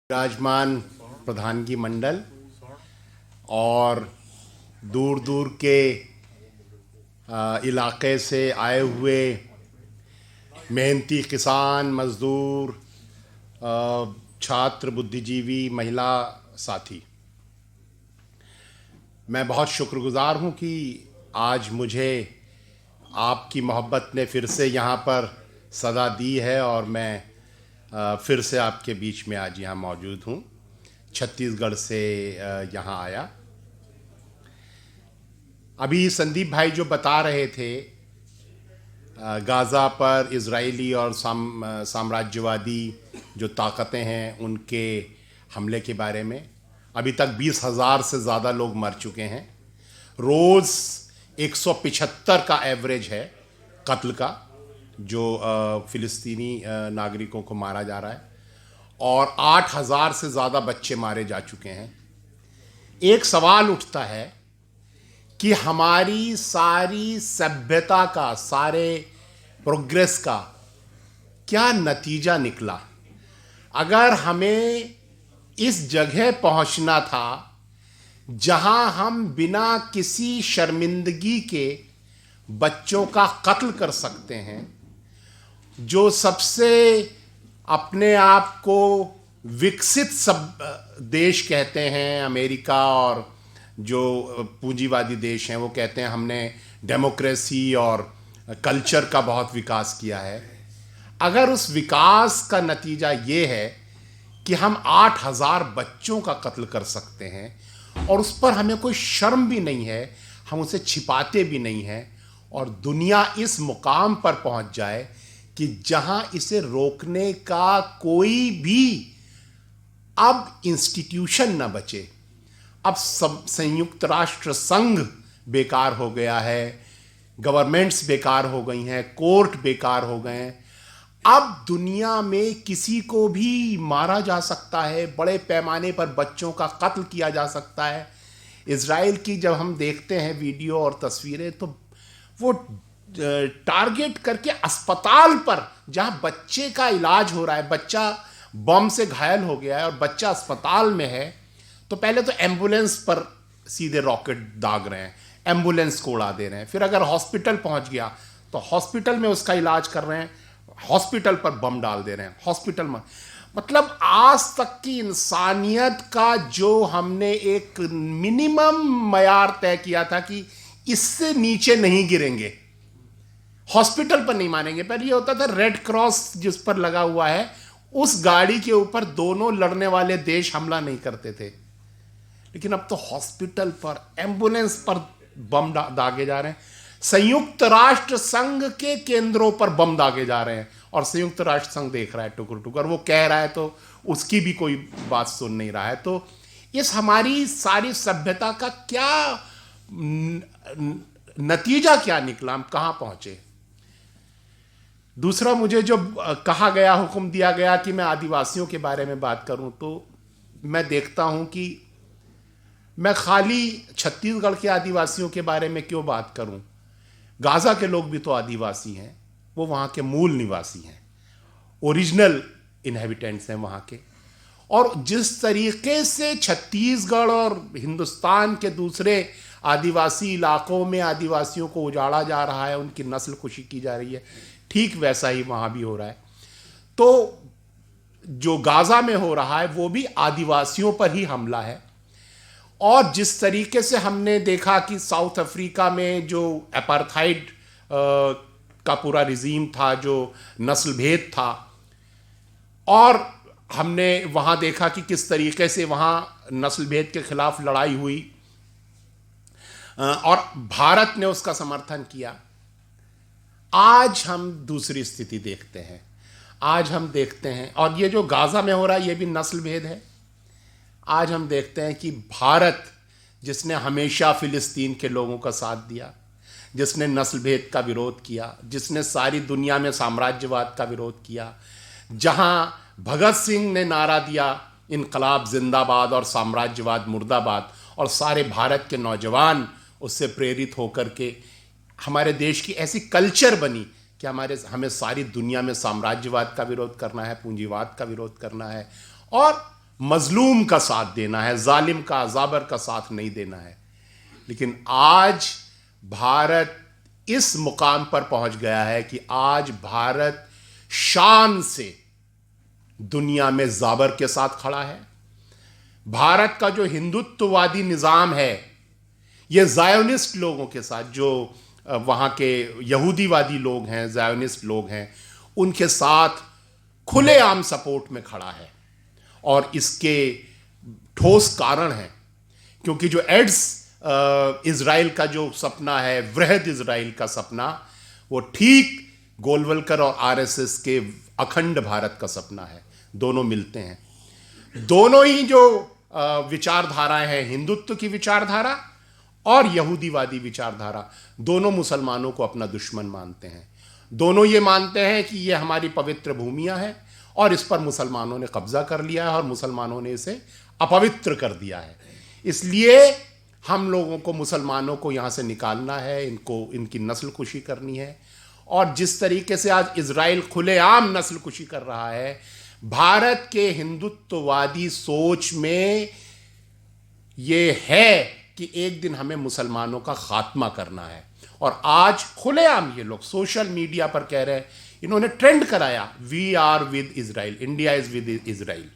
विराजमान प्रधानगी मंडल और दूर दूर के इलाके से आए हुए मेहनती किसान, मजदूर, छात्र, बुद्धिजीवी, महिला साथी, मैं बहुत शुक्रगुजार हूँ कि आज मुझे आपकी मोहब्बत ने फिर से यहाँ पर सदा दी है और मैं फिर से आपके बीच में आज यहाँ मौजूद हूँ। छत्तीसगढ़ से यहाँ आया। अभी संदीप भाई जो बता रहे थे गाज़ा पर इजरायली और साम्राज्यवादी जो ताकतें हैं उनके हमले के बारे में, अभी तक 20,000 से ज़्यादा लोग मर चुके हैं। रोज़ 175 का एवरेज है कत्ल का, जो फ़िलिस्तीनी नागरिकों को मारा जा रहा है, और 8,000 से ज़्यादा बच्चे मारे जा चुके हैं। एक सवाल उठता है कि हमारी सारी सभ्यता का, सारे प्रोग्रेस का क्या नतीजा निकला? अगर हमें इस जगह पहुंचना था जहां हम बिना किसी शर्मिंदगी के बच्चों का कत्ल कर सकते हैं, जो सबसे अपने आप को विकसित सब देश कहते हैं, अमेरिका और जो पूंजीवादी देश हैं वो कहते हैं हमने डेमोक्रेसी और कल्चर का बहुत विकास किया है। अगर उस विकास का नतीजा ये है कि हम 8,000 बच्चों का कत्ल कर सकते हैं और उस पर हमें कोई शर्म भी नहीं है, हम उसे छिपाते भी नहीं हैं, और दुनिया इस मुकाम पर पहुंच जाए कि जहां इसे रोकने का कोई भी अब इंस्टीट्यूशन न बचे। अब सब संयुक्त राष्ट्र संघ बेकार हो गया है, गवर्नमेंट्स बेकार हो गई हैं, कोर्ट बेकार हो गए हैं। अब दुनिया में किसी को भी मारा जा सकता है, बड़े पैमाने पर बच्चों का कत्ल किया जा सकता है। इजराइल की जब हम देखते हैं वीडियो और तस्वीरें, तो वो टारगेट करके अस्पताल पर जहां बच्चे का इलाज हो रहा है, बच्चा बम से घायल हो गया है और बच्चा अस्पताल में है, तो पहले तो एम्बुलेंस पर सीधे रॉकेट दाग रहे हैं, एम्बुलेंस को उड़ा दे रहे हैं। फिर अगर हॉस्पिटल पहुंच गया तो हॉस्पिटल में उसका इलाज कर रहे हैं, हॉस्पिटल पर बम डाल दे रहे हैं, हॉस्पिटल में। मतलब आज तक की इंसानियत का जो हमने एक मिनिमम मयार तय किया था कि इससे नीचे नहीं गिरेंगे, हॉस्पिटल पर नहीं मानेंगे। पहले ये होता था रेड क्रॉस जिस पर लगा हुआ है उस गाड़ी के ऊपर दोनों लड़ने वाले देश हमला नहीं करते थे, लेकिन अब तो हॉस्पिटल पर, एम्बुलेंस पर बम दागे जा रहे हैं। संयुक्त राष्ट्र संघ के केंद्रों पर बम दागे जा रहे हैं और संयुक्त राष्ट्र संघ देख रहा है टुकुर टुकुर, वो कह रहा है तो उसकी भी कोई बात सुन नहीं रहा है। तो इस हमारी सारी सभ्यता का क्या नतीजा क्या निकला, हम कहां पहुंचे? दूसरा, मुझे जो कहा गया, हुक्म दिया गया कि मैं आदिवासियों के बारे में बात करूं, तो मैं देखता हूं कि मैं खाली छत्तीसगढ़ के आदिवासियों के बारे में क्यों बात करूं। गाज़ा के लोग भी तो आदिवासी हैं, वो वहाँ के मूल निवासी हैं, ओरिजिनल इनहेबिटेंट्स हैं वहाँ के। और जिस तरीके से छत्तीसगढ़ और हिंदुस्तान के दूसरे आदिवासी इलाकों में आदिवासियों को उजाड़ा जा रहा है, उनकी नस्ल कुशी की जा रही है, ठीक वैसा ही वहाँ भी हो रहा है। तो जो गाज़ा में हो रहा है वो भी आदिवासियों पर ही हमला है। और जिस तरीके से हमने देखा कि साउथ अफ्रीका में जो अपार्थाइड का पूरा रिजीम था, जो नस्ल भेद था, और हमने वहाँ देखा कि किस तरीके से वहाँ नस्ल भेद के खिलाफ लड़ाई हुई और भारत ने उसका समर्थन किया। आज हम दूसरी स्थिति देखते हैं। आज हम देखते हैं, और ये जो गाज़ा में हो रहा है ये भी नस्ल भेद है। आज हम देखते हैं कि भारत, जिसने हमेशा फ़िलिस्तीन के लोगों का साथ दिया, जिसने नस्ल भेद का विरोध किया, जिसने सारी दुनिया में साम्राज्यवाद का विरोध किया, जहां भगत सिंह ने नारा दिया इनकलाब जिंदाबाद और साम्राज्यवाद मुर्दाबाद, और सारे भारत के नौजवान उससे प्रेरित होकर के हमारे देश की ऐसी कल्चर बनी कि हमें सारी दुनिया में साम्राज्यवाद का विरोध करना है, पूंजीवाद का विरोध करना है, और मजलूम का साथ देना है, जालिम का, जाबर का साथ नहीं देना है। लेकिन आज भारत इस मुकाम पर पहुंच गया है कि आज भारत शान से दुनिया में जाबर के साथ खड़ा है। भारत का जो हिंदुत्ववादी निज़ाम है, ये ज़ायोनिस्ट लोगों के साथ, जो वहाँ के यहूदीवादी लोग हैं, ज़ायोनिस्ट लोग हैं, उनके साथ खुलेआम सपोर्ट में खड़ा है। और इसके ठोस कारण हैं, क्योंकि जो एड्स इज़राइल का जो सपना है, वृहद इज़राइल का सपना, वो ठीक गोलवलकर और आरएसएस के अखंड भारत का सपना है। दोनों मिलते हैं। दोनों ही जो विचारधाराएं हैं, हिंदुत्व की विचारधारा और यहूदीवादी विचारधारा, दोनों मुसलमानों को अपना दुश्मन मानते हैं। दोनों ये मानते हैं कि ये हमारी पवित्र भूमियां हैं और इस पर मुसलमानों ने कब्जा कर लिया है और मुसलमानों ने इसे अपवित्र कर दिया है। इसलिए हम लोगों को, मुसलमानों को यहाँ से निकालना है, इनकी नस्ल कुशी करनी है। और जिस तरीके से आज इजराइल खुलेआम नस्ल कुशी कर रहा है, भारत के हिंदुत्ववादी सोच में ये है कि एक दिन हमें मुसलमानों का खात्मा करना है। और आज खुलेआम ये लोग सोशल मीडिया पर कह रहे हैं, इन्होंने ट्रेंड कराया, we are with Israel, India is with Israel.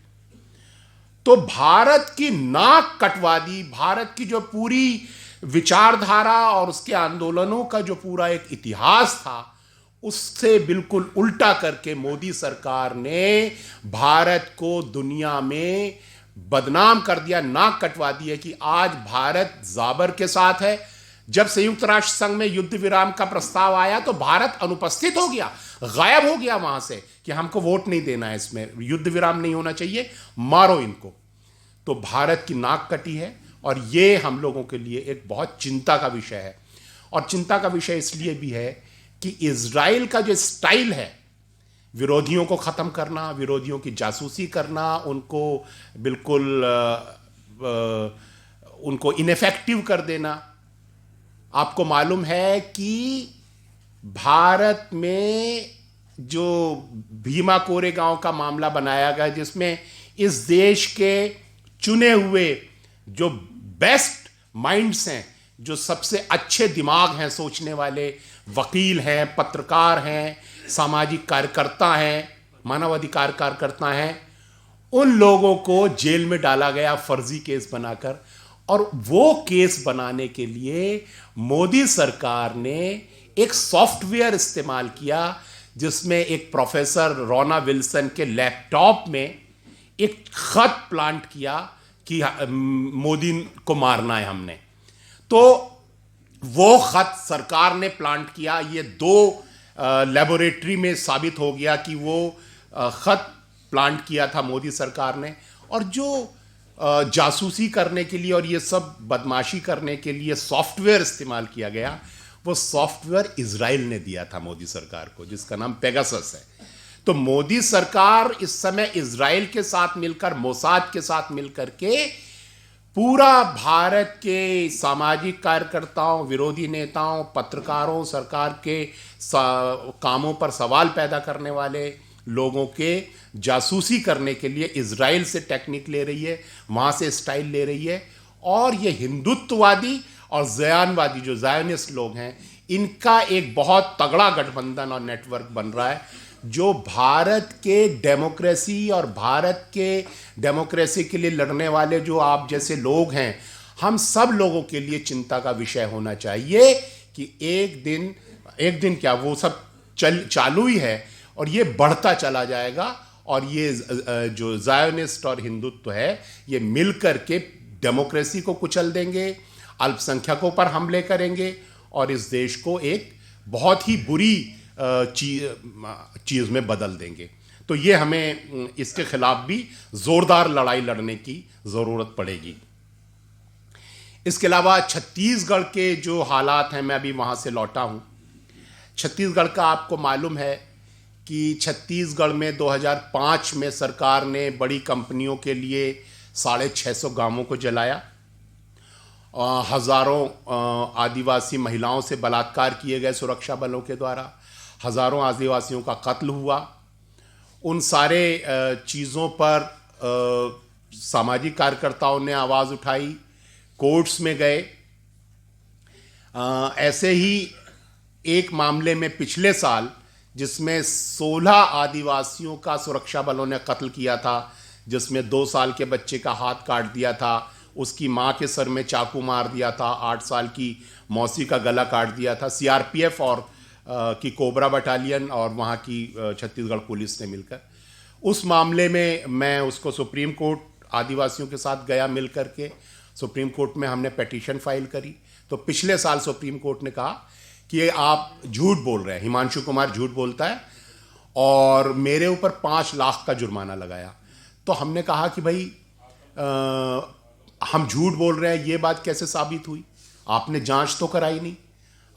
तो भारत की नाक कटवा दी। भारत की जो पूरी विचारधारा और उसके आंदोलनों का जो पूरा एक इतिहास था, उससे बिल्कुल उल्टा करके मोदी सरकार ने भारत को दुनिया में बदनाम कर दिया, नाक कटवा दी है कि आज भारत जाबर के साथ है। जब संयुक्त राष्ट्र संघ में युद्ध विराम का प्रस्ताव आया तो भारत अनुपस्थित हो गया, गायब हो गया वहां से कि हमको वोट नहीं देना है, इसमें युद्ध विराम नहीं होना चाहिए, मारो इनको। तो भारत की नाक कटी है और ये हम लोगों के लिए एक बहुत चिंता का विषय है। और चिंता का विषय इसलिए भी है कि इजराइल का जो स्टाइल है, विरोधियों को ख़त्म करना, विरोधियों की जासूसी करना, उनको बिल्कुल उनको इनफेक्टिव कर देना। आपको मालूम है कि भारत में जो भीमा कोरेगांव का मामला बनाया गया, जिसमें इस देश के चुने हुए जो बेस्ट माइंड्स हैं, जो सबसे अच्छे दिमाग हैं, सोचने वाले वकील हैं, पत्रकार हैं, सामाजिक कार्यकर्ता हैं, मानवाधिकार कार्यकर्ता हैं, उन लोगों को जेल में डाला गया फर्जी केस बनाकर। और वो केस बनाने के लिए मोदी सरकार ने एक सॉफ्टवेयर इस्तेमाल किया, जिसमें एक प्रोफेसर रोना विल्सन के लैपटॉप में एक खत प्लांट किया कि मोदी को मारना है हमने। तो वो खत सरकार ने प्लांट किया। ये 2 लेबोरेटरी में साबित हो गया कि वो खत प्लांट किया था मोदी सरकार ने। और जो जासूसी करने के लिए और ये सब बदमाशी करने के लिए सॉफ्टवेयर इस्तेमाल किया गया, वो सॉफ्टवेयर इजराइल ने दिया था मोदी सरकार को, जिसका नाम पेगासस है। तो मोदी सरकार इस समय इजराइल के साथ मिलकर, मोसाद के साथ मिलकर के पूरा भारत के सामाजिक कार्यकर्ताओं, विरोधी नेताओं, पत्रकारों, सरकार के कामों पर सवाल पैदा करने वाले लोगों के जासूसी करने के लिए इजराइल से टेक्निक ले रही है, वहाँ से स्टाइल ले रही है। और ये हिंदुत्ववादी और ज़यानवादी जो ज़ायोनिस्ट लोग हैं, इनका एक बहुत तगड़ा गठबंधन और नेटवर्क बन रहा है, जो भारत के डेमोक्रेसी और भारत के डेमोक्रेसी के लिए लड़ने वाले जो आप जैसे लोग हैं, हम सब लोगों के लिए चिंता का विषय होना चाहिए कि एक दिन क्या, वो सब चालू ही है और ये बढ़ता चला जाएगा। और ये जो ज़ायोनिस्ट और हिंदुत्व है, ये मिलकर के डेमोक्रेसी को कुचल देंगे, अल्पसंख्यकों पर हमले करेंगे और इस देश को एक बहुत ही बुरी चीज़ में बदल देंगे। तो ये हमें इसके खिलाफ भी ज़ोरदार लड़ाई लड़ने की ज़रूरत पड़ेगी। इसके अलावा छत्तीसगढ़ के जो हालात हैं, मैं अभी वहाँ से लौटा हूँ। छत्तीसगढ़ का आपको मालूम है कि छत्तीसगढ़ में 2005 में सरकार ने बड़ी कंपनियों के लिए 650 गांवों को जलाया। हज़ारों आदिवासी महिलाओं से बलात्कार किए गए सुरक्षा बलों के द्वारा, हज़ारों आदिवासियों का कत्ल हुआ। उन सारे चीज़ों पर सामाजिक कार्यकर्ताओं ने आवाज़ उठाई, कोर्ट्स में गए। ऐसे ही एक मामले में पिछले साल जिसमें 16 आदिवासियों का सुरक्षा बलों ने कत्ल किया था, जिसमें 2 साल के बच्चे का हाथ काट दिया था, उसकी माँ के सर में चाकू मार दिया था, 8 साल की मौसी का गला काट दिया था, सीआरपीएफ और की कोबरा बटालियन और वहाँ की छत्तीसगढ़ पुलिस ने मिलकर। उस मामले में मैं उसको सुप्रीम कोर्ट आदिवासियों के साथ गया मिल करके, सुप्रीम कोर्ट में हमने पिटीशन फाइल करी। तो पिछले साल सुप्रीम कोर्ट ने कहा कि आप झूठ बोल रहे हैं, हिमांशु कुमार झूठ बोलता है, और मेरे ऊपर 5 लाख का जुर्माना लगाया। तो हमने कहा कि भाई हम झूठ बोल रहे हैं, ये बात कैसे साबित हुई? आपने जांच तो कराई नहीं।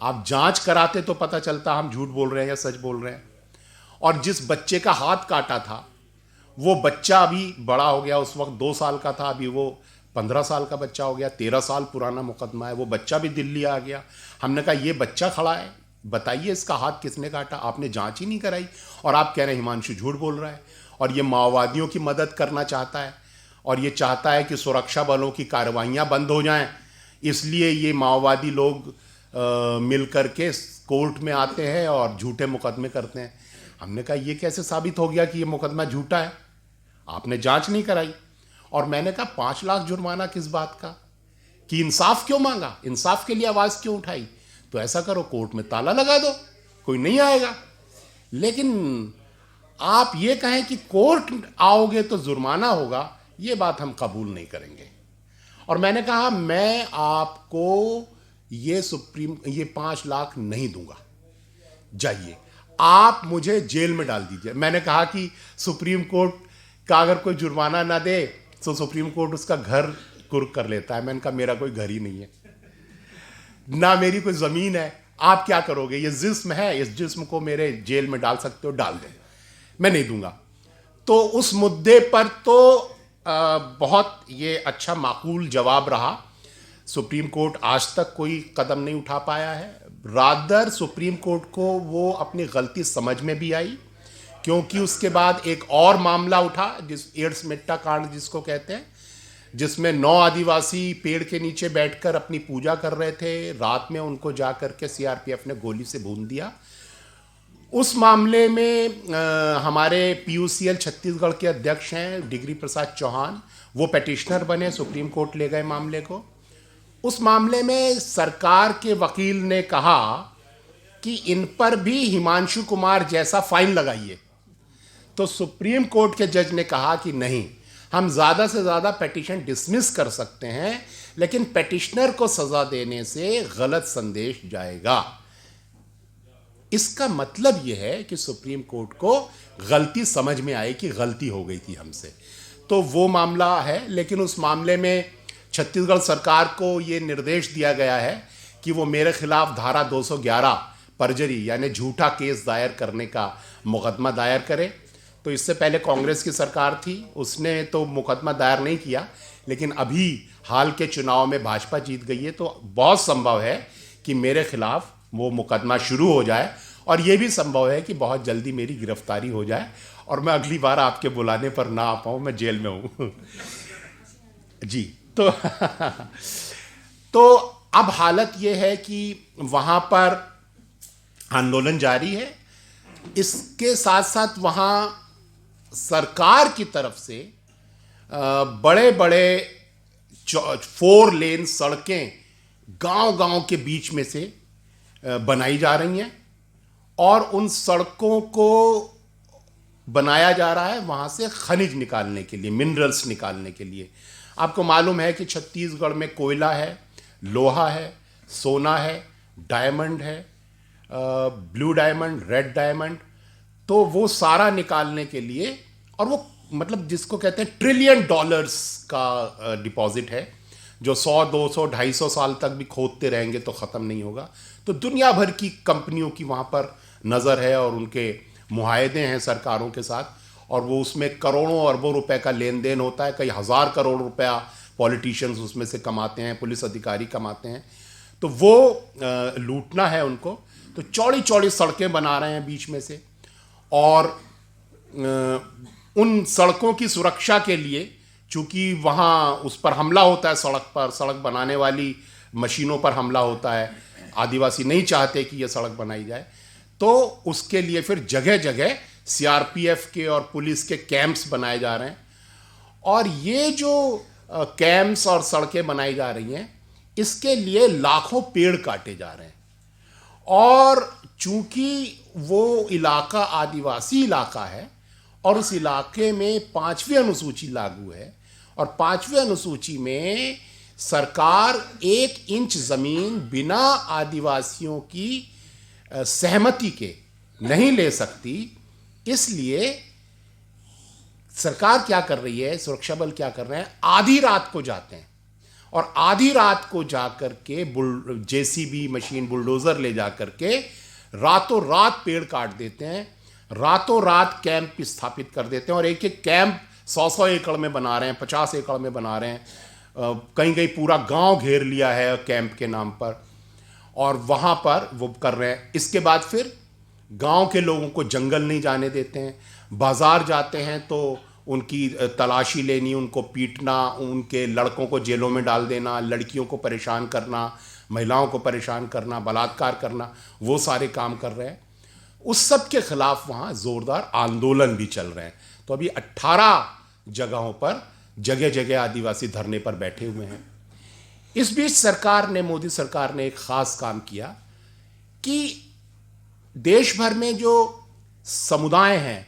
आप जांच कराते तो पता चलता हम झूठ बोल रहे हैं या सच बोल रहे हैं। और जिस बच्चे का हाथ काटा था वो बच्चा अभी बड़ा हो गया, उस वक्त 2 साल का था, अभी वो 15 साल का बच्चा हो गया। 13 साल पुराना मुकदमा है। वो बच्चा भी दिल्ली आ गया। हमने कहा ये बच्चा खड़ा है, बताइए इसका हाथ किसने काटा? आपने जांच ही नहीं कराई और आप कह रहे हैं हिमांशु झूठ बोल रहा है। और ये माओवादियों की मदद करना चाहता है और ये चाहता है कि सुरक्षा बलों की कार्रवाइयाँ बंद हो जाएं, इसलिए ये माओवादी लोग मिल करके कोर्ट में आते हैं और झूठे मुकदमे करते हैं। हमने कहा ये कैसे साबित हो गया कि ये मुकदमा झूठा है? आपने जांच नहीं कराई। और मैंने कहा 5 लाख जुर्माना किस बात का? कि इंसाफ क्यों मांगा? इंसाफ के लिए आवाज़ क्यों उठाई? तो ऐसा करो, कोर्ट में ताला लगा दो, कोई नहीं आएगा। लेकिन आप ये कहें कि कोर्ट आओगे तो जुर्माना होगा, ये बात हम कबूल नहीं करेंगे। और मैंने कहा मैं आपको ये 5 लाख नहीं दूंगा, जाइए, आप मुझे जेल में डाल दीजिए। मैंने कहा कि सुप्रीम कोर्ट का अगर कोई जुर्माना ना दे तो सुप्रीम कोर्ट उसका घर कुर्क कर लेता है। मैंने कहा मेरा कोई घर ही नहीं है, ना मेरी कोई ज़मीन है, आप क्या करोगे? ये जिस्म है, इस जिस्म को मेरे जेल में डाल सकते हो, डाल दें, मैं नहीं दूंगा। तो उस मुद्दे पर तो बहुत ये अच्छा माकूल जवाब रहा। सुप्रीम कोर्ट आज तक कोई कदम नहीं उठा पाया है। रादर सुप्रीम कोर्ट को वो अपनी गलती समझ में भी आई, क्योंकि उसके बाद एक और मामला उठा, जिस एड्स मेट्टा कांड जिसको कहते हैं, जिसमें 9 आदिवासी पेड़ के नीचे बैठकर अपनी पूजा कर रहे थे। रात में उनको जा करके सीआरपीएफ ने गोली से भून दिया। उस मामले में हमारे पीयूसीएल छत्तीसगढ़ के अध्यक्ष हैं डिग्री प्रसाद चौहान, वो पेटिशनर बने, सुप्रीम कोर्ट ले गए मामले को। उस मामले में सरकार के वकील ने कहा कि इन पर भी हिमांशु कुमार जैसा फाइन लगाइए। तो सुप्रीम कोर्ट के जज ने कहा कि नहीं, हम ज़्यादा से ज़्यादा पेटिशन डिसमिस कर सकते हैं, लेकिन पेटिशनर को सज़ा देने से गलत संदेश जाएगा। इसका मतलब यह है कि सुप्रीम कोर्ट को गलती समझ में आई कि गलती हो गई थी हमसे। तो वो मामला है, लेकिन उस मामले में छत्तीसगढ़ सरकार को ये निर्देश दिया गया है कि वो मेरे खिलाफ धारा 211 परजरी यानी झूठा केस दायर करने का मुकदमा दायर करे। तो इससे पहले कांग्रेस की सरकार थी, उसने तो मुकदमा दायर नहीं किया, लेकिन अभी हाल के चुनाव में भाजपा जीत गई है, तो बहुत संभव है कि मेरे खिलाफ वो मुकदमा शुरू हो जाए, और ये भी संभव है कि बहुत जल्दी मेरी गिरफ्तारी हो जाए और मैं अगली बार आपके बुलाने पर ना आ पाऊँ, मैं जेल में हूँ। जी, तो अब हालत ये है कि वहाँ पर आंदोलन जारी है। इसके साथ साथ वहाँ सरकार की तरफ से बड़े बड़े 4 लेन सड़कें गांव-गांव के बीच में से बनाई जा रही हैं, और उन सड़कों को बनाया जा रहा है वहाँ से खनिज निकालने के लिए, मिनरल्स निकालने के लिए। आपको मालूम है कि छत्तीसगढ़ में कोयला है, लोहा है, सोना है, डायमंड है, ब्लू डायमंड, रेड डायमंड। तो वो सारा निकालने के लिए, और वो मतलब जिसको कहते हैं $1 ट्रिलियन का डिपॉजिट है, जो 100, 200, 250 साल तक भी खोदते रहेंगे तो ख़त्म नहीं होगा। तो दुनिया भर की कंपनियों की वहाँ पर नज़र है और उनके मुआहदे हैं सरकारों के साथ, और वो उसमें करोड़ों अरबों रुपए का लेन देन होता है। कई हज़ार करोड़ रुपया पॉलिटिशियंस उसमें से कमाते हैं, पुलिस अधिकारी कमाते हैं। तो वो लूटना है उनको। तो चौड़ी चौड़ी सड़कें बना रहे हैं बीच में से, और उन सड़कों की सुरक्षा के लिए चूंकि वहाँ उस पर हमला होता है, सड़क पर, सड़क बनाने वाली मशीनों पर हमला होता है, आदिवासी नहीं चाहते कि यह सड़क बनाई जाए, तो उसके लिए फिर जगह जगह सीआरपीएफ के और पुलिस के कैंप्स बनाए जा रहे हैं। और ये जो कैंप्स और सड़कें बनाई जा रही हैं, इसके लिए लाखों पेड़ काटे जा रहे हैं। और चूंकि वो इलाका आदिवासी इलाका है और उस इलाके में 5वीं अनुसूची लागू है, और 5वीं अनुसूची में सरकार 1 इंच जमीन बिना आदिवासियों की सहमति के नहीं ले सकती। इसलिए सरकार क्या कर रही है, सुरक्षा बल क्या कर रहे हैं, आधी रात को जाते हैं और आधी रात को जाकर के जेसीबी मशीन, बुलडोजर ले जाकर के रातों रात पेड़ काट देते हैं, रातों रात कैंप स्थापित कर देते हैं। और एक एक कैंप 100-100 एकड़ में बना रहे हैं, 50 एकड़ में बना रहे हैं, कहीं कहीं पूरा गांव घेर लिया है कैंप के नाम पर, और वहां पर वो कर रहे हैं। इसके बाद फिर गांव के लोगों को जंगल नहीं जाने देते हैं, बाजार जाते हैं तो उनकी तलाशी लेनी, उनको पीटना, उनके लड़कों को जेलों में डाल देना, लड़कियों को परेशान करना, महिलाओं को परेशान करना, बलात्कार करना, वो सारे काम कर रहे हैं। उस सब के खिलाफ वहाँ ज़ोरदार आंदोलन भी चल रहे हैं। तो अभी 18 जगहों पर जगह जगह आदिवासी धरने पर बैठे हुए हैं। इस बीच सरकार ने, मोदी सरकार ने एक ख़ास काम किया कि देश भर में जो समुदाय हैं,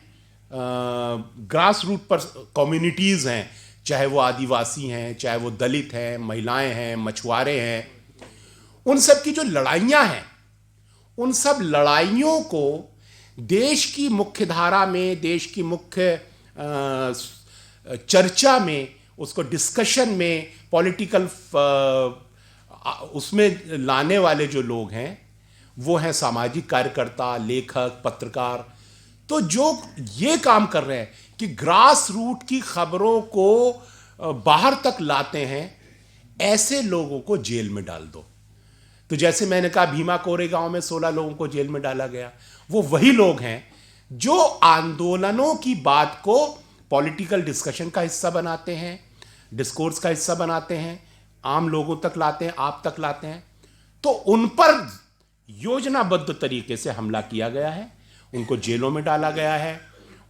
ग्रास रूट पर कम्युनिटीज़ हैं, चाहे वो आदिवासी हैं, चाहे वो दलित हैं, महिलाएं हैं, मछुआरे हैं, उन सब की जो लड़ाइयाँ हैं, उन सब लड़ाइयों को देश की मुख्य धारा में, देश की मुख्य चर्चा में, उसको डिस्कशन में, पॉलिटिकल उसमें लाने वाले जो लोग हैं वो हैं सामाजिक कार्यकर्ता, लेखक, पत्रकार। तो जो ये काम कर रहे हैं कि ग्रास रूट की खबरों को बाहर तक लाते हैं, ऐसे लोगों को जेल में डाल दो। तो जैसे मैंने कहा, भीमा कोरेगांव में 16 लोगों को जेल में डाला गया, वो वही लोग हैं जो आंदोलनों की बात को पॉलिटिकल डिस्कशन का हिस्सा बनाते हैं, डिस्कोर्स का हिस्सा बनाते हैं, आम लोगों तक लाते हैं, आप तक लाते हैं। तो उन पर योजनाबद्ध तरीके से हमला किया गया है, उनको जेलों में डाला गया है,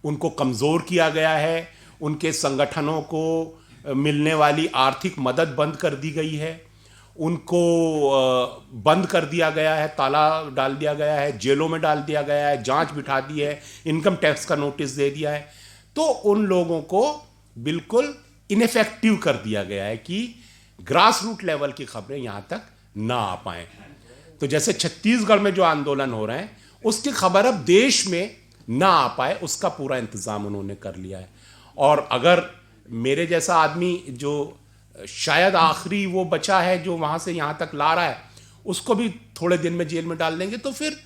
उनको कमज़ोर किया गया है, उनके संगठनों को मिलने वाली आर्थिक मदद बंद कर दी गई है, उनको बंद कर दिया गया है, ताला डाल दिया गया है, जेलों में डाल दिया गया है, जांच बिठा दी है, इनकम टैक्स का नोटिस दे दिया है। तो उन लोगों को बिल्कुल इनफेक्टिव कर दिया गया है कि ग्रास रूट लेवल की खबरें यहां तक ना आ पाएं। तो जैसे छत्तीसगढ़ में जो आंदोलन हो रहे हैं, उसकी खबर अब देश में ना आ पाए, उसका पूरा इंतजाम उन्होंने कर लिया है। और अगर मेरे जैसा आदमी जो शायद आखिरी वो बचा है जो वहां से यहां तक ला रहा है, उसको भी थोड़े दिन में जेल में डाल देंगे, तो फिर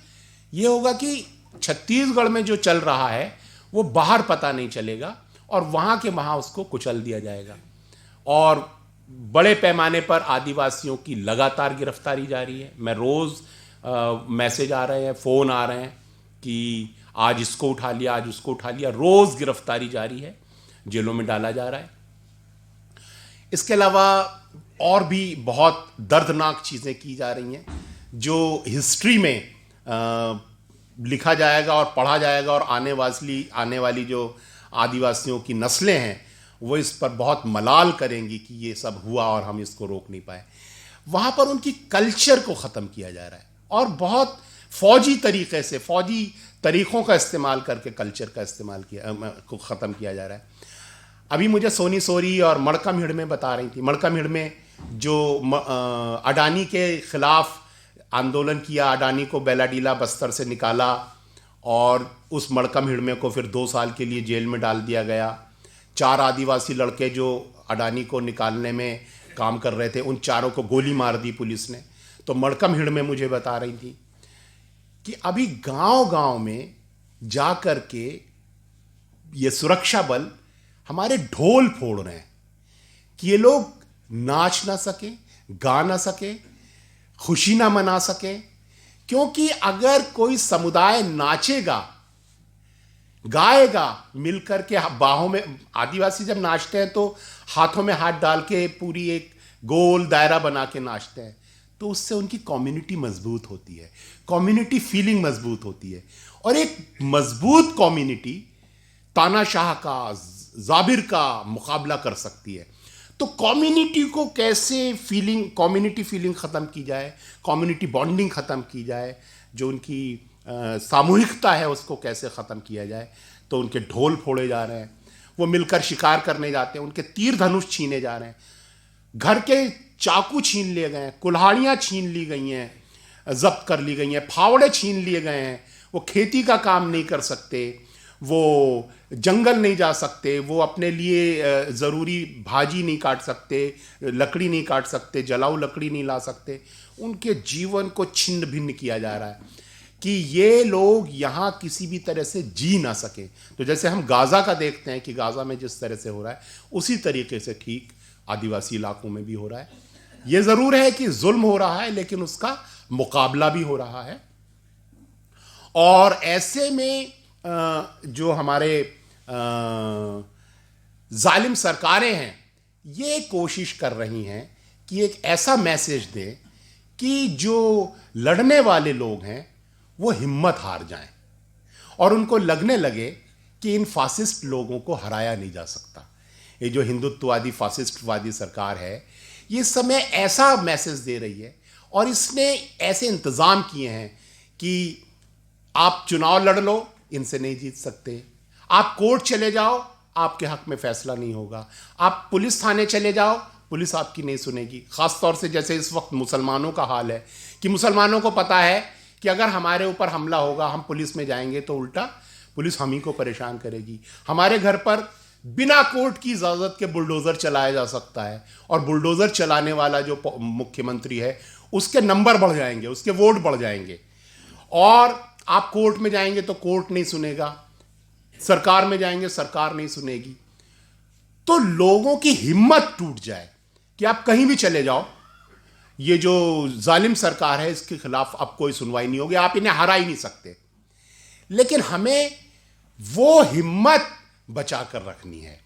ये होगा कि छत्तीसगढ़ में जो चल रहा है वो बाहर पता नहीं चलेगा और वहां के वहां उसको कुचल दिया जाएगा। और बड़े पैमाने पर आदिवासियों की लगातार गिरफ्तारी जारी है। मैं रोज़ मैसेज आ रहे हैं, फ़ोन आ रहे हैं कि आज इसको उठा लिया, आज उसको उठा लिया, रोज़ गिरफ्तारी जारी है, जेलों में डाला जा रहा है। इसके अलावा और भी बहुत दर्दनाक चीज़ें की जा रही हैं जो हिस्ट्री में लिखा जाएगा और पढ़ा जाएगा, और आने वाली जो आदिवासियों की नस्लें हैं वो इस पर बहुत मलाल करेंगी कि ये सब हुआ और हम इसको रोक नहीं पाए। वहाँ पर उनकी कल्चर को ख़त्म किया जा रहा है और बहुत फौजी तरीक़े से, फौजी तरीक़ों का इस्तेमाल करके कल्चर का इस्तेमाल को ख़त्म किया जा रहा है। अभी मुझे सोनी सोरी और मड़कमहिड़ में बता रही थी, मड़कमहिड़ में जो अडानी के ख़िलाफ़ आंदोलन किया, अडानी को बेलाडीला बस्तर से निकाला और उस मड़कमहिड़ में को फिर 2 साल के लिए जेल में डाल दिया गया। 4 आदिवासी लड़के जो अडानी को निकालने में काम कर रहे थे, उन चारों को गोली मार दी पुलिस ने। तो मड़कमहिड़ में मुझे बता रही थी कि अभी गांव-गांव में जा कर के ये सुरक्षा बल हमारे ढोल फोड़ रहे हैं कि ये लोग नाच ना सके, गा ना सके, खुशी ना मना सके। क्योंकि अगर कोई समुदाय नाचेगा गाएगा मिलकर के बाहों में। आदिवासी जब नाचते हैं तो हाथों में हाथ डाल के पूरी एक गोल दायरा बना के नाचते हैं, तो उससे उनकी कम्युनिटी मजबूत होती है, कम्युनिटी फीलिंग मजबूत होती है। और एक मजबूत कम्युनिटी तानाशाह का, जाबिर का मुकाबला कर सकती है। तो कम्युनिटी को कैसे कम्युनिटी फीलिंग ख़त्म की जाए, कम्युनिटी बॉन्डिंग ख़त्म की जाए, जो उनकी सामूहिकता है उसको कैसे ख़त्म किया जाए। तो उनके ढोल फोड़े जा रहे हैं, वो मिलकर शिकार करने जाते हैं, उनके तीर धनुष छीने जा रहे हैं, घर के चाकू छीन लिए गए हैं, कुल्हाड़ियाँ छीन ली गई हैं, जब्त कर ली गई हैं, फावड़े छीन लिए गए हैं। वो खेती का काम नहीं कर सकते, वो जंगल नहीं जा सकते, वो अपने लिए ज़रूरी भाजी नहीं काट सकते, लकड़ी नहीं काट सकते, जलाऊ लकड़ी नहीं ला सकते। उनके जीवन को छिन्न भिन्न किया जा रहा है कि ये लोग यहाँ किसी भी तरह से जी ना सके। तो जैसे हम गाज़ा का देखते हैं कि गाज़ा में जिस तरह से हो रहा है, उसी तरीके से ठीक आदिवासी इलाकों में भी हो रहा है। ये ज़रूर है कि जुल्म हो रहा है, लेकिन उसका मुकाबला भी हो रहा है। और ऐसे में जो हमारे जालिम सरकारें हैं, ये कोशिश कर रही हैं कि एक ऐसा मैसेज दें कि जो लड़ने वाले लोग हैं वो हिम्मत हार जाएं और उनको लगने लगे कि इन फासिस्ट लोगों को हराया नहीं जा सकता। ये जो हिंदुत्ववादी फासिस्टवादी सरकार है, ये समय ऐसा मैसेज दे रही है और इसने ऐसे इंतज़ाम किए हैं कि आप चुनाव लड़ लो, इनसे नहीं जीत सकते। आप कोर्ट चले जाओ, आपके हक में फैसला नहीं होगा। आप पुलिस थाने चले जाओ, पुलिस आपकी नहीं सुनेगी। ख़ास तौर से जैसे इस वक्त मुसलमानों का हाल है कि मुसलमानों को पता है कि अगर हमारे ऊपर हमला होगा, हम पुलिस में जाएंगे तो उल्टा पुलिस हम ही को परेशान करेगी। हमारे घर पर बिना कोर्ट की इजाज़त के बुलडोज़र चलाया जा सकता है और बुलडोज़र चलाने वाला जो मुख्यमंत्री है उसके नंबर बढ़ जाएंगे, उसके वोट बढ़ जाएंगे। और आप कोर्ट में जाएंगे तो कोर्ट नहीं सुनेगा, सरकार में जाएंगे सरकार नहीं सुनेगी। तो लोगों की हिम्मत टूट जाए कि आप कहीं भी चले जाओ, ये जो जालिम सरकार है इसके खिलाफ अब कोई सुनवाई नहीं होगी, आप इन्हें हरा ही नहीं सकते। लेकिन हमें वो हिम्मत बचा कर रखनी है,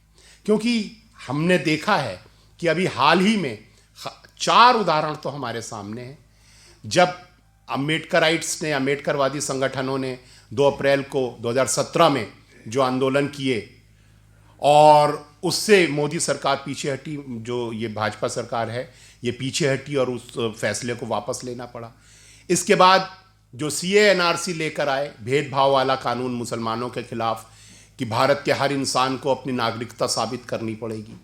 क्योंकि हमने देखा है कि अभी हाल ही में 4 उदाहरण तो हमारे सामने हैं। जब अम्बेडकराइट्स ने, अम्बेडकरवादी संगठनों ने 2 अप्रैल को 2017 में जो आंदोलन किए और उससे मोदी सरकार पीछे हटी, जो ये भाजपा सरकार है ये पीछे हटी और उस फैसले को वापस लेना पड़ा। इसके बाद जो CA-NRC लेकर आए, भेदभाव वाला कानून मुसलमानों के खिलाफ कि भारत के हर इंसान को अपनी नागरिकता साबित करनी पड़ेगी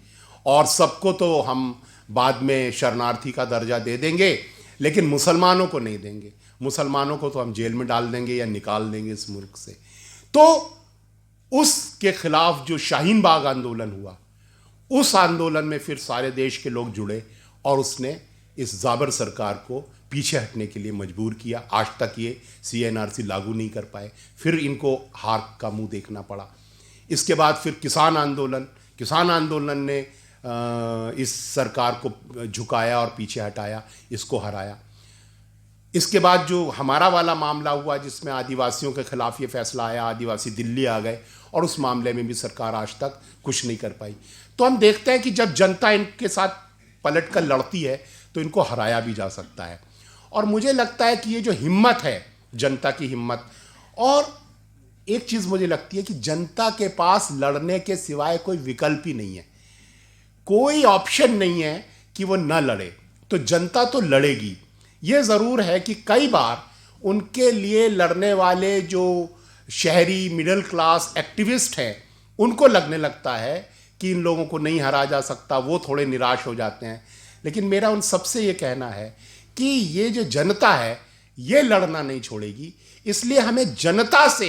और सबको तो हम बाद में शरणार्थी का दर्जा दे देंगे, लेकिन मुसलमानों को नहीं देंगे। मुसलमानों को तो हम जेल में डाल देंगे या निकाल देंगे इस मुल्क से। तो उसके खिलाफ जो शाहीन बाग आंदोलन हुआ, उस आंदोलन में फिर सारे देश के लोग जुड़े और उसने इस जाबर सरकार को पीछे हटने के लिए मजबूर किया। आज तक ये CA-NRC लागू नहीं कर पाए, फिर इनको हार का मुंह देखना पड़ा। इसके बाद फिर किसान आंदोलन ने इस सरकार को झुकाया और पीछे हटाया, इसको हराया। इसके बाद जो हमारा वाला मामला हुआ जिसमें आदिवासियों के खिलाफ ये फैसला आया, आदिवासी दिल्ली आ गए और उस मामले में भी सरकार आज तक कुछ नहीं कर पाई। तो हम देखते हैं कि जब जनता इनके साथ पलट कर लड़ती है तो इनको हराया भी जा सकता है। और मुझे लगता है कि ये जो हिम्मत है, जनता की हिम्मत, और एक चीज़ मुझे लगती है कि जनता के पास लड़ने के सिवाय कोई विकल्प ही नहीं है, कोई ऑप्शन नहीं है कि वो ना लड़े। तो जनता तो लड़ेगी। ये ज़रूर है कि कई बार उनके लिए लड़ने वाले जो शहरी मिडिल क्लास एक्टिविस्ट हैं उनको लगने लगता है कि इन लोगों को नहीं हरा जा सकता, वो थोड़े निराश हो जाते हैं। लेकिन मेरा उन सबसे ये कहना है कि ये जो जनता है ये लड़ना नहीं छोड़ेगी, इसलिए हमें जनता से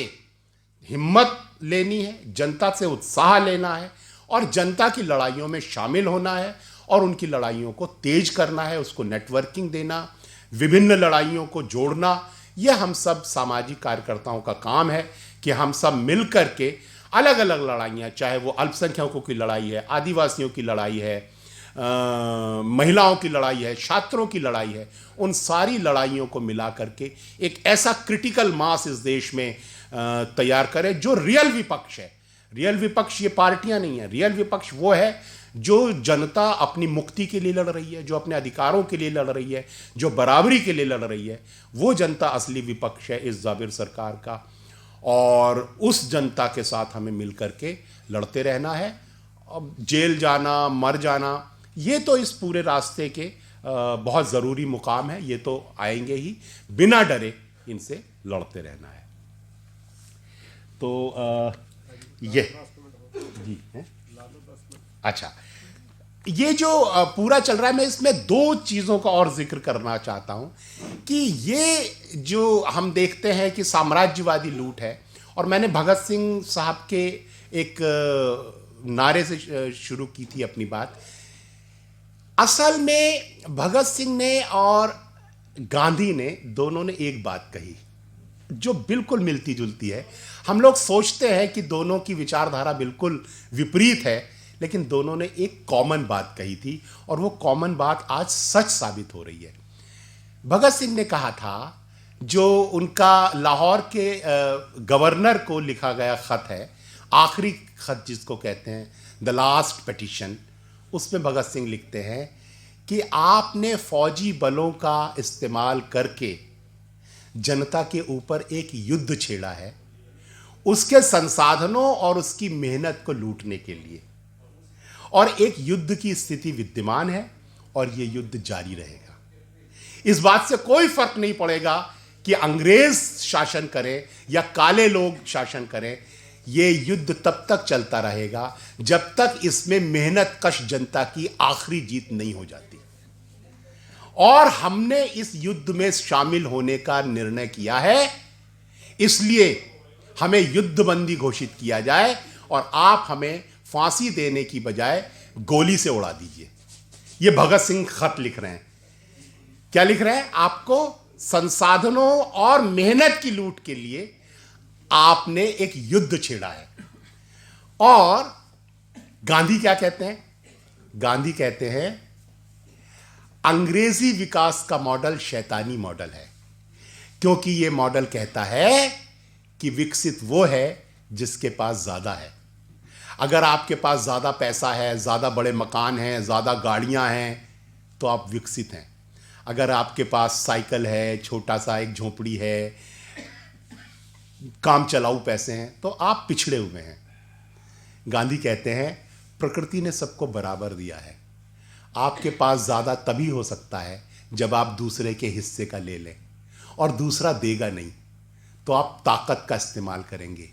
हिम्मत लेनी है, जनता से उत्साह लेना है और जनता की लड़ाइयों में शामिल होना है और उनकी लड़ाइयों को तेज करना है, उसको नेटवर्किंग देना, विभिन्न लड़ाइयों को जोड़ना। यह हम सब सामाजिक कार्यकर्ताओं का काम है कि हम सब मिल कर के अलग अलग लड़ाइयाँ, चाहे वो अल्पसंख्यकों की लड़ाई है, आदिवासियों की लड़ाई है, महिलाओं की लड़ाई है, छात्रों की लड़ाई है, उन सारी लड़ाइयों को मिला करके एक ऐसा क्रिटिकल मास इस देश में तैयार करें जो रियल विपक्ष है। रियल विपक्ष ये पार्टियां नहीं है, रियल विपक्ष वो है जो जनता अपनी मुक्ति के लिए लड़ रही है, जो अपने अधिकारों के लिए लड़ रही है, जो बराबरी के लिए लड़ रही है। वो जनता असली विपक्ष है इस जाबिर सरकार का, और उस जनता के साथ हमें मिल करके लड़ते रहना है। अब जेल जाना, मर जाना, ये तो इस पूरे रास्ते के बहुत ज़रूरी मुकाम है, ये तो आएंगे ही, बिना डरे इनसे लड़ते रहना है। तो ये जी है। अच्छा, ये जो पूरा चल रहा है, मैं इसमें दो चीज़ों का और जिक्र करना चाहता हूं कि ये जो हम देखते हैं कि साम्राज्यवादी लूट है, और मैंने भगत सिंह साहब के एक नारे से शुरू की थी अपनी बात। असल में भगत सिंह ने और गांधी ने, दोनों ने एक बात कही जो बिल्कुल मिलती जुलती है। हम लोग सोचते हैं कि दोनों की विचारधारा बिल्कुल विपरीत है, लेकिन दोनों ने एक कॉमन बात कही थी, और वो कॉमन बात आज सच साबित हो रही है। भगत सिंह ने कहा था, जो उनका लाहौर के गवर्नर को लिखा गया खत है, आखिरी खत जिसको कहते हैं द लास्ट पिटीशन, उसमें भगत सिंह लिखते हैं कि आपने फौजी बलों का इस्तेमाल करके जनता के ऊपर एक युद्ध छेड़ा है, उसके संसाधनों और उसकी मेहनत को लूटने के लिए, और एक युद्ध की स्थिति विद्यमान है और यह युद्ध जारी रहेगा। इस बात से कोई फर्क नहीं पड़ेगा कि अंग्रेज शासन करें या काले लोग शासन करें, यह युद्ध तब तक चलता रहेगा जब तक इसमें मेहनत कश जनता की आखिरी जीत नहीं हो जाती। और हमने इस युद्ध में शामिल होने का निर्णय किया है, इसलिए हमें युद्धबंदी घोषित किया जाए और आप हमें फांसी देने की बजाय गोली से उड़ा दीजिए। ये भगत सिंह खत लिख रहे हैं। क्या लिख रहे हैं? आपको संसाधनों और मेहनत की लूट के लिए आपने एक युद्ध छेड़ा है। और गांधी क्या कहते हैं? गांधी कहते हैं अंग्रेजी विकास का मॉडल शैतानी मॉडल है, क्योंकि यह मॉडल कहता है कि विकसित वो है जिसके पास ज्यादा है। अगर आपके पास ज्यादा पैसा है, ज्यादा बड़े मकान हैं, ज्यादा गाड़ियां हैं, तो आप विकसित हैं। अगर आपके पास साइकिल है, छोटा सा एक झोपड़ी है, काम चलाऊ पैसे हैं, तो आप पिछड़े हुए हैं। गांधी कहते हैं प्रकृति ने सबको बराबर दिया है। आपके पास ज्यादा तभी हो सकता है जब आप दूसरे के हिस्से का ले लें, और दूसरा देगा नहीं तो आप ताकत का इस्तेमाल करेंगे।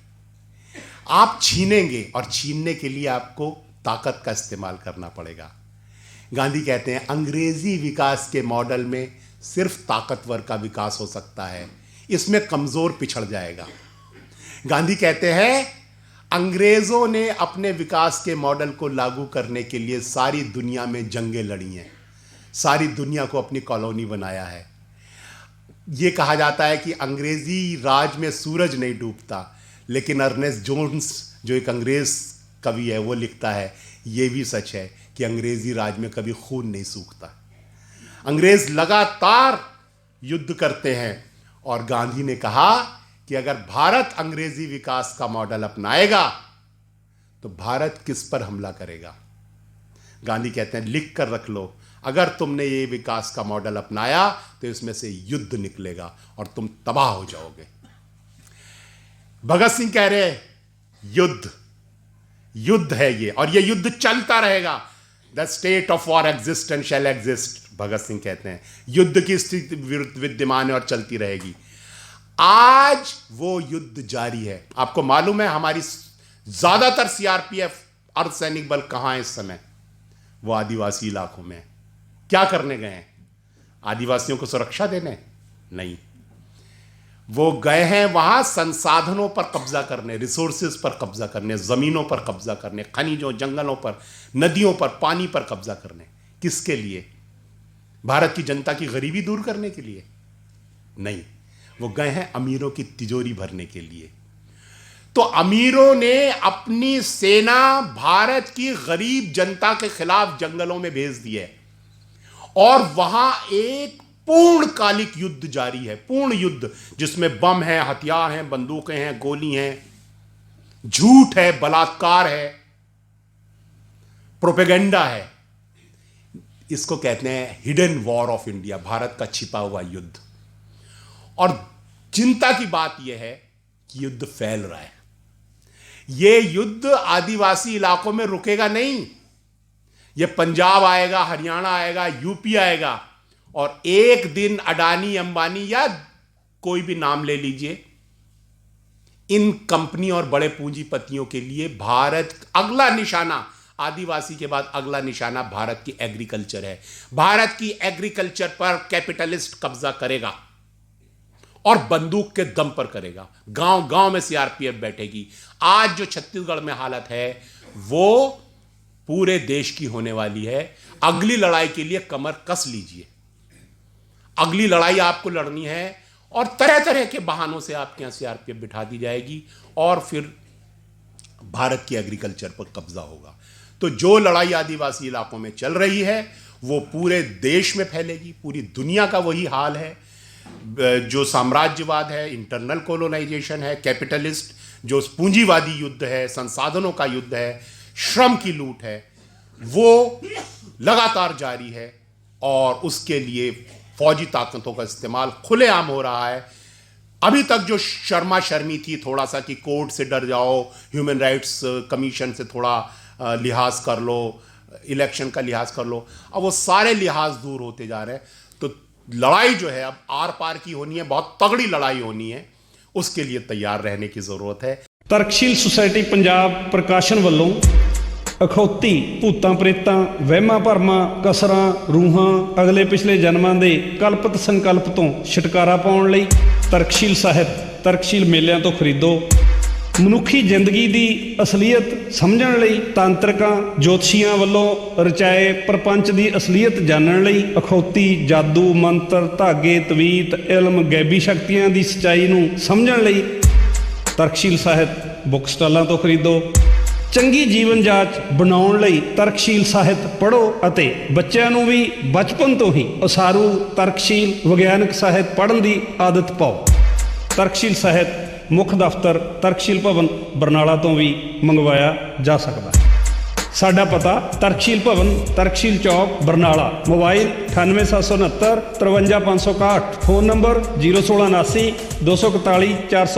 आप छीनेंगे और छीनने के लिए आपको ताकत का इस्तेमाल करना पड़ेगा। गांधी कहते हैं अंग्रेजी विकास के मॉडल में सिर्फ ताकतवर का विकास हो सकता है, इसमें कमजोर पिछड़ जाएगा। गांधी कहते हैं अंग्रेजों ने अपने विकास के मॉडल को लागू करने के लिए सारी दुनिया में जंगें लड़ी हैं, सारी दुनिया को अपनी कॉलोनी बनाया है। यह कहा जाता है कि अंग्रेजी राज में सूरज नहीं डूबता, लेकिन अर्नेस्ट जोन्स जो एक अंग्रेज कवि है वो लिखता है यह भी सच है कि अंग्रेजी राज में कभी खून नहीं सूखता। अंग्रेज लगातार युद्ध करते हैं, और गांधी ने कहा कि अगर भारत अंग्रेजी विकास का मॉडल अपनाएगा तो भारत किस पर हमला करेगा। गांधी कहते हैं लिख कर रख लो, अगर तुमने ये विकास का मॉडल अपनाया तो इसमें से युद्ध निकलेगा और तुम तबाह हो जाओगे। भगत सिंह कह रहे युद्ध, युद्ध है ये, और ये युद्ध चलता रहेगा। The state of war exist and shall exist, Bhagat Singh कहते हैं युद्ध की स्थिति विद्यमान है और चलती रहेगी। आज वो युद्ध जारी है। आपको मालूम है हमारी ज्यादातर सीआरपीएफ अर्धसैनिक बल कहां है इस समय? वो आदिवासी इलाकों में। क्या करने गए हैं? आदिवासियों को सुरक्षा देने? नहीं, वो गए हैं वहां संसाधनों पर कब्जा करने, रिसोर्सेज पर कब्जा करने, जमीनों पर कब्जा करने, खनिजों, जंगलों पर, नदियों पर, पानी पर कब्जा करने। किसके लिए? भारत की जनता की गरीबी दूर करने के लिए? नहीं, वो गए हैं अमीरों की तिजोरी भरने के लिए। तो अमीरों ने अपनी सेना भारत की गरीब जनता के खिलाफ जंगलों में भेज दी है, और वहां एक पूर्णकालिक युद्ध जारी है, पूर्ण युद्ध, जिसमें बम है, हथियार हैं, बंदूकें हैं, गोली हैं, झूठ है, बलात्कार है, प्रोपेगेंडा है। इसको कहते हैं hidden war of India, Bharat का छिपा हुआ युद्ध। और चिंता की बात यह है कि युद्ध फैल रहा है। यह युद्ध आदिवासी इलाकों में रुकेगा नहीं, यह पंजाब आएगा, हरियाणा आएगा, यूपी आएगा, और एक दिन अडानी, अंबानी या कोई भी नाम ले लीजिए, इन कंपनी और बड़े पूंजीपतियों के लिए भारत अगला निशाना, आदिवासी के बाद अगला निशाना भारत की एग्रीकल्चर है। भारत की एग्रीकल्चर पर कैपिटलिस्ट कब्जा करेगा और बंदूक के दम पर करेगा। गांव गांव में सीआरपीएफ बैठेगी। आज जो छत्तीसगढ़ में हालत है वो पूरे देश की होने वाली है। अगली लड़ाई के लिए कमर कस लीजिए। अगली लड़ाई आपको लड़नी है और तरह तरह के बहानों से आपके यहां सीआरपीएफ बिठा दी जाएगी और फिर भारत की एग्रीकल्चर पर कब्जा होगा। तो जो लड़ाई आदिवासी इलाकों में चल रही है वो पूरे देश में फैलेगी। पूरी दुनिया का वही हाल है। जो साम्राज्यवाद है, इंटरनल कोलोनाइजेशन है, कैपिटलिस्ट जो पूंजीवादी युद्ध है, संसाधनों का युद्ध है, श्रम की लूट है, वो लगातार जारी है और उसके लिए फौजी ताकतों का इस्तेमाल खुलेआम हो रहा है। अभी तक जो शर्मा शर्मी थी थोड़ा सा कि कोर्ट से डर जाओ, ह्यूमन राइट्स कमीशन से थोड़ा लिहाज कर लो, इलेक्शन का लिहाज कर लो, अब वो सारे लिहाज दूर होते जा रहे हैं। तो लड़ाई जो है अब आर पार की होनी है, बहुत तगड़ी लड़ाई होनी है, उसके लिए तैयार रहने की जरूरत है। ਤਰਕਸ਼ੀਲ ਸੁਸਾਇਟੀ ਪੰਜਾਬ ਪ੍ਰਕਾਸ਼ਨ ਵੱਲੋਂ ਅਖੌਤੀ ਭੂਤਾਂ ਪ੍ਰੇਤਾਂ ਵਹਿਮਾਂ ਭਰਮਾਂ ਕਸਰਾਂ ਰੂਹਾਂ ਅਗਲੇ ਪਿਛਲੇ ਜਨਮਾਂ ਦੇ ਕਲਪਤ ਸੰਕਲਪ ਤੋਂ ਛੁਟਕਾਰਾ ਪਾਉਣ ਲਈ ਤਰਕਸ਼ੀਲ ਸਾਹਿਤ ਤਰਕਸ਼ੀਲ ਮੇਲਿਆਂ ਤੋਂ ਖਰੀਦੋ। ਮਨੁੱਖੀ ਜ਼ਿੰਦਗੀ ਦੀ ਅਸਲੀਅਤ ਸਮਝਣ ਲਈ ਤਾਂਤਰਿਕਾਂ ਜੋਤਸ਼ੀਆਂ ਵੱਲੋਂ ਰਚਾਏ ਪ੍ਰਪੰਚ ਦੀ ਅਸਲੀਅਤ ਜਾਣਨ ਲਈ ਅਖੌਤੀ ਜਾਦੂ ਮੰਤਰ ਧਾਗੇ ਤਵੀਤ ਇਲਮ ਗੈਬੀ ਸ਼ਕਤੀਆਂ ਦੀ ਸੱਚਾਈ ਨੂੰ ਸਮਝਣ ਲਈ ਤਰਕਸ਼ੀਲ ਸਾਹਿਤ ਬੁੱਕ ਸਟਾਲਾਂ ਤੋਂ ਖਰੀਦੋ। ਚੰਗੀ ਜੀਵਨ ਜਾਂਚ ਬਣਾਉਣ ਲਈ ਤਰਕਸ਼ੀਲ ਸਾਹਿਤ ਪੜ੍ਹੋ ਅਤੇ ਬੱਚਿਆਂ ਨੂੰ ਵੀ ਬਚਪਨ ਤੋਂ ਹੀ ਉਸਾਰੂ ਤਰਕਸ਼ੀਲ ਵਿਗਿਆਨਕ ਸਾਹਿਤ ਪੜ੍ਹਨ ਦੀ ਆਦਤ ਪਾਓ। ਤਰਕਸ਼ੀਲ ਸਾਹਿਤ ਮੁੱਖ ਦਫ਼ਤਰ ਤਰਕਸ਼ੀਲ ਭਵਨ ਬਰਨਾਲਾ ਤੋਂ ਵੀ ਮੰਗਵਾਇਆ ਜਾ ਸਕਦਾ ਹੈ। ਸਾਡਾ ਪਤਾ ਤਰਕਸ਼ੀਲ ਭਵਨ ਤਰਕਸ਼ੀਲ ਚੌਕ ਬਰਨਾਲਾ। ਮੋਬਾਈਲ 98769 53561। Phone number 01679 241 400।